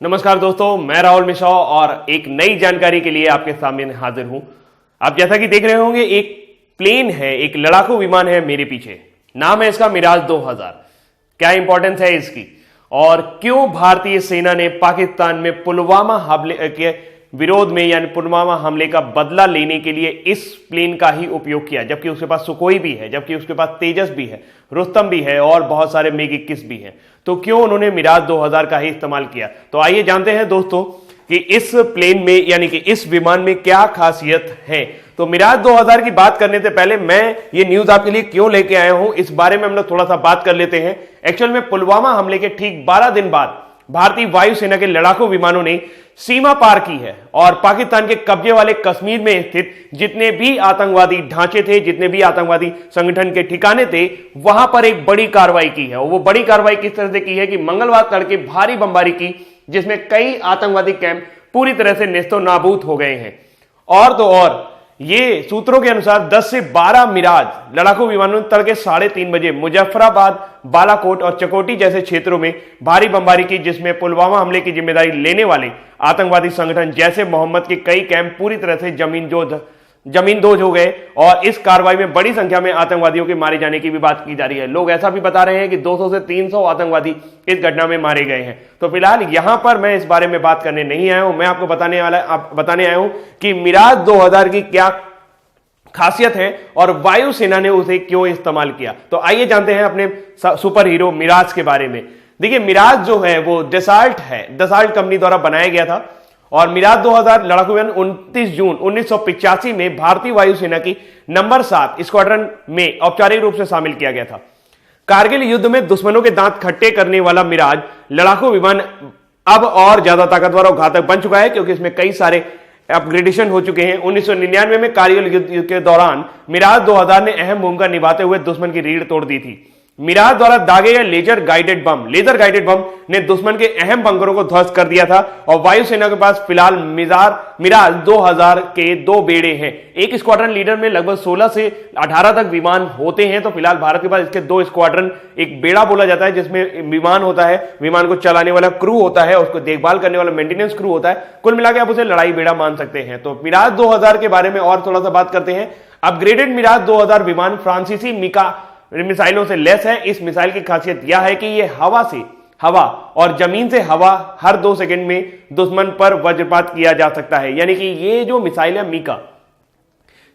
नमस्कार दोस्तों, मैं राहुल मिश्रा और एक नई जानकारी के लिए आपके सामने हाजिर हूं। आप जैसा कि देख रहे होंगे, एक प्लेन है, एक लड़ाकू विमान है मेरे पीछे। नाम है इसका मिराज 2000। क्या इंपॉर्टेंस है इसकी और क्यों भारतीय सेना ने पाकिस्तान में पुलवामा हमले के विरोध में यानी पुलवामा हमले का बदला लेने के लिए इस प्लेन का ही उपयोग किया, जबकि उसके पास सुखोई भी है, जबकि उसके पास तेजस भी है, रुस्तम भी है और बहुत सारे मिग 21 भी हैं। तो क्यों उन्होंने मिराज 2000 का ही इस्तेमाल किया? तो आइए जानते हैं दोस्तों कि इस प्लेन में यानी कि इस विमान में क्या खासियत है। तो मिराज 2000 की बात करने से पहले मैं ये न्यूज आपके लिए क्यों लेके आया हूं, इस बारे में हम लोग थोड़ा सा बात कर लेते हैं। एक्चुअल में पुलवामा हमले के ठीक 12 दिन बाद भारतीय वायुसेना के लड़ाकू विमानों ने सीमा पार की है और पाकिस्तान के कब्जे वाले कश्मीर में स्थित जितने भी आतंकवादी ढांचे थे, जितने भी आतंकवादी संगठन के ठिकाने थे, वहां पर एक बड़ी कार्रवाई की है। और वो बड़ी कार्रवाई किस तरह से की है कि मंगलवार तड़के भारी बमबारी की, जिसमें कई आतंकवादी कैंप पूरी तरह से नेस्तो नाबूद हो गए हैं। और तो और ये सूत्रों के अनुसार 10 से 12 मिराज लड़ाकू विमानों ने तड़के 3:30 बजे मुजफ्फराबाद, बालाकोट और चकोटी जैसे क्षेत्रों में भारी बमबारी की, जिसमें पुलवामा हमले की जिम्मेदारी लेने वाले आतंकवादी संगठन जैसे मोहम्मद के कई कैंप पूरी तरह से जमींदोज हो गए। और इस कार्रवाई में बड़ी संख्या में आतंकवादियों के मारे जाने की भी बात की जा रही है। लोग ऐसा भी बता रहे हैं कि 200 से 300 आतंकवादी इस घटना में मारे गए हैं। तो फिलहाल यहां पर मैं इस बारे में बात करने नहीं आया हूं, मैं आपको बताने आया हूं कि मिराज 2000 की क्या खासियत है और वायुसेना ने उसे क्यों इस्तेमाल किया। तो आइए जानते हैं अपने सुपर हीरो मिराज के बारे में। देखिए, मिराज जो है वो डसाल्ट है, डसाल्ट कंपनी द्वारा बनाया गया था और मिराज 2000 लड़ाकू विमान 29 जून 1985 में भारतीय वायुसेना की नंबर 7 स्क्वाड्रन में औपचारिक रूप से शामिल किया गया था। कारगिल युद्ध में दुश्मनों के दांत खट्टे करने वाला मिराज लड़ाकू विमान अब और ज्यादा ताकतवर और घातक बन चुका है, क्योंकि इसमें कई सारे अपग्रेडेशन हो चुके हैं। 1999 में कारगिल युद्ध के दौरान मिराज 2000 ने अहम भूमिका निभाते हुए दुश्मन की रीढ़ तोड़ दी थी। मिराज द्वारा दागे गए लेजर गाइडेड बम ने दुश्मन के अहम बंकरों को ध्वस्त कर दिया था। और वायुसेना के पास फिलहाल मिराज 2000 के 2 बेड़े हैं। एक स्क्वाड्रन लीडर में लगभग 16 से 18 तक विमान होते हैं। तो फिलहाल भारत के पास इसके 2 स्क्वाड्रन, एक बेड़ा बोला जाता है जिसमें विमान होता है, विमान को चलाने वाला क्रू होता है, उसको देखभाल करने वाला मेंटेनेंस क्रू होता है। कुल मिलाकर आप उसे लड़ाई बेड़ा मान सकते हैं। तो मिराज 2000 के बारे में और थोड़ा सा बात करते हैं। अपग्रेडेड मिराज 2000 विमान फ्रांसीसी मिसाइलों से लैस है। इस मिसाइल की खासियत यह है कि यह हवा और जमीन से हवा हर 2 सेकंड में दुश्मन पर वज्रपात किया जा सकता है। यानी कि ये जो मिसाइल है मीका,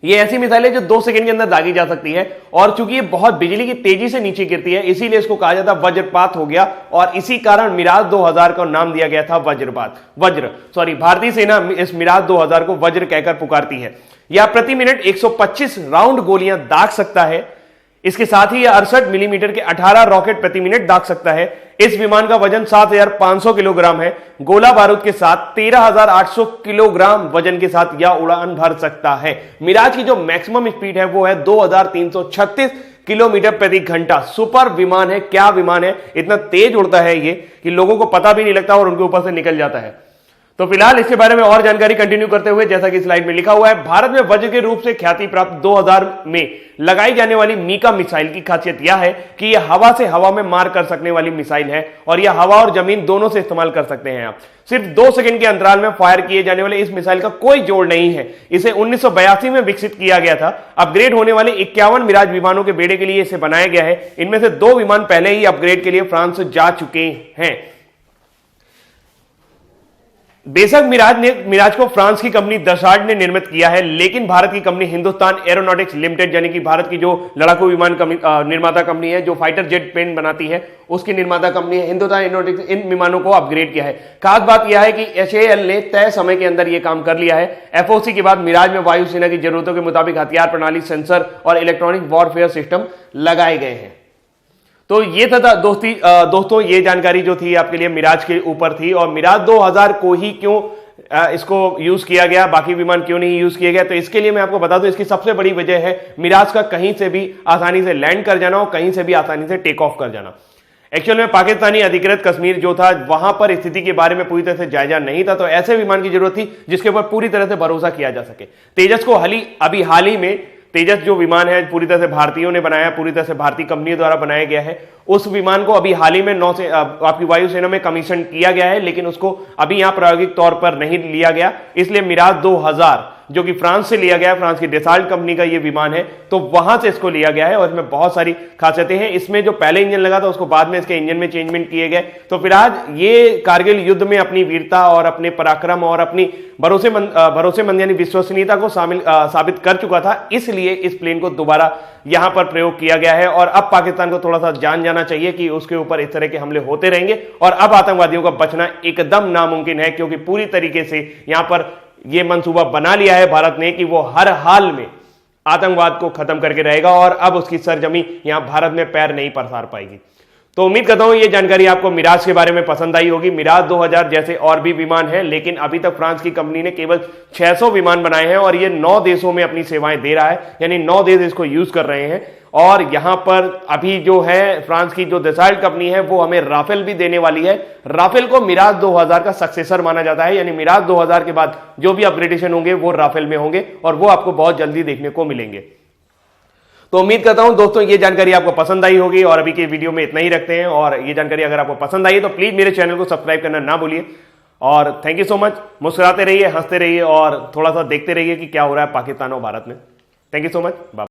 ये ऐसी मिसाइल है जो 2 सेकंड के अंदर दागी जा सकती है। और चूंकि ये बहुत बिजली की तेजी से नीचे गिरती है, इसीलिए इसको कहा जाता है वज्रपात हो गया। और इसी कारण मिराज 2000 का नाम दिया गया था भारतीय सेना इस मिराज 2000 को वज्र कहकर पुकारती है। यह प्रति मिनट 125 राउंड गोलियां दाग सकता है। इसके साथ ही यह 68 मिलीमीटर के 18 रॉकेट प्रति मिनट दाग सकता है। इस विमान का वजन 7500 किलोग्राम है। गोला बारूद के साथ 13800 किलोग्राम वजन के साथ यह उड़ान भर सकता है। मिराज की जो मैक्सिमम स्पीड है वो है 2336 किलोमीटर प्रति घंटा। सुपर विमान है, क्या विमान है, इतना तेज उड़ता है ये कि लोगों को पता भी नहीं लगता और उनके ऊपर से निकल जाता है। तो फिलहाल इसके बारे में और जानकारी कंटिन्यू करते हुए, जैसा कि स्लाइड में लिखा हुआ है, भारत में वज्र के रूप से ख्याति प्राप्त 2000 में लगाई जाने वाली मीका मिसाइल की खासियत यह है कि यह हवा से हवा में मार कर सकने वाली मिसाइल है और यह हवा और जमीन दोनों से इस्तेमाल कर सकते हैं आप। सिर्फ 2 सेकंड के अंतराल में फायर किए जाने वाले इस मिसाइल का कोई जोड़ नहीं है। इसे 1982 में विकसित किया गया था। अपग्रेड होने वाले 51 मिराज विमानों के बेड़े के लिए इसे बनाया गया है। इनमें से 2 विमान पहले ही अपग्रेड के लिए फ्रांस जा चुके हैं। बेशक मिराज को फ्रांस की कंपनी दसाल्ट ने निर्मित किया है, लेकिन भारत की कंपनी हिंदुस्तान एरोनॉटिक्स लिमिटेड यानी कि भारत की जो लड़ाकू विमान निर्माता कंपनी है, जो फाइटर जेट प्लेन बनाती है, उसकी निर्माता कंपनी है हिंदुस्तान एरोनॉटिक्स, इन विमानों को अपग्रेड किया है। खास बात यह है कि HAL ने तय समय के अंदर यह काम कर लिया है। FOC के बाद मिराज में वायुसेना की जरूरतों के मुताबिक हथियार प्रणाली, सेंसर और इलेक्ट्रॉनिक वॉरफेयर सिस्टम लगाए गए हैं। तो ये था दोस्तों ये जानकारी जो थी आपके लिए मिराज के ऊपर थी। और मिराज 2000 को ही क्यों इसको यूज किया गया, बाकी विमान क्यों नहीं यूज किया गया, तो इसके लिए मैं आपको बता दूं, इसकी सबसे बड़ी वजह है मिराज का कहीं से भी आसानी से लैंड कर जाना और कहीं से भी आसानी से टेक ऑफ कर जाना। एक्चुअल में पाकिस्तानी अधिकृत कश्मीर जो था, वहां पर स्थिति के बारे में पूरी तरह से जायजा नहीं था। तो ऐसे विमान की जरूरत थी जिसके ऊपर पूरी तरह से भरोसा किया जा सके। तेजस को हाल ही में तेजस जो विमान है पूरी तरह से भारतीयों ने बनाया, पूरी तरह से भारतीय कंपनी द्वारा बनाया गया है। उस विमान को अभी हाल ही में आपकी वायुसेना में कमीशन किया गया है, लेकिन उसको अभी यहां प्रायोगिक तौर पर नहीं लिया गया, इसलिए मिराज 2000 जो कि फ्रांस से लिया गया है, फ्रांस की डेसाल्ट कंपनी का ये विमान है, तो वहां से इसको लिया गया है और इसमें बहुत सारी खासियतें हैं। इसमें जो पहले इंजन लगा था उसको बाद में इसके इंजन में चेंजमेंट किए गए। तो फिर आज ये कारगिल युद्ध में अपनी वीरता और अपने पराक्रम और अपनी भरोसेमंद यानी विश्वसनीयता को साबित कर चुका था, इसलिए इस प्लेन को दोबारा यहां पर प्रयोग किया गया है। और अब पाकिस्तान को थोड़ा सा जान जाना चाहिए कि उसके ऊपर इस तरह के हमले होते रहेंगे और अब आतंकवादियों का बचना एकदम नामुमकिन है, क्योंकि पूरी तरीके से यहां पर यह मंसूबा बना लिया है भारत ने कि वो हर हाल में आतंकवाद को खत्म करके रहेगा और अब उसकी सरजमी यहां भारत में पैर नहीं पसार पाएगी। तो उम्मीद करता हूं ये जानकारी आपको मिराज के बारे में पसंद आई होगी। मिराज 2000 जैसे और भी विमान हैं, लेकिन अभी तक फ्रांस की कंपनी ने केवल 600 विमान बनाए हैं और ये 9 देशों में अपनी सेवाएं दे रहा है, यानी 9 देश इसको यूज कर रहे हैं। और यहां पर अभी जो है फ्रांस की जो डेसाल्ट कंपनी है वो हमें राफेल भी देने वाली है। राफेल को मिराज 2000 का सक्सेसर माना जाता है, यानी मिराज 2000 के बाद जो भी अपग्रेडेशन होंगे वो राफेल में होंगे और वो आपको बहुत जल्दी देखने को मिलेंगे। तो उम्मीद करता हूं दोस्तों ये जानकारी आपको पसंद आई होगी और अभी के वीडियो में इतना ही रखते हैं। और ये जानकारी अगर आपको पसंद आई है तो प्लीज मेरे चैनल को सब्सक्राइब करना ना भूलिए। और थैंक यू सो मच। मुस्कुराते रहिए, हंसते रहिए और थोड़ा सा देखते रहिए कि क्या हो रहा है पाकिस्तान और भारत में। Thank you so much. Bye.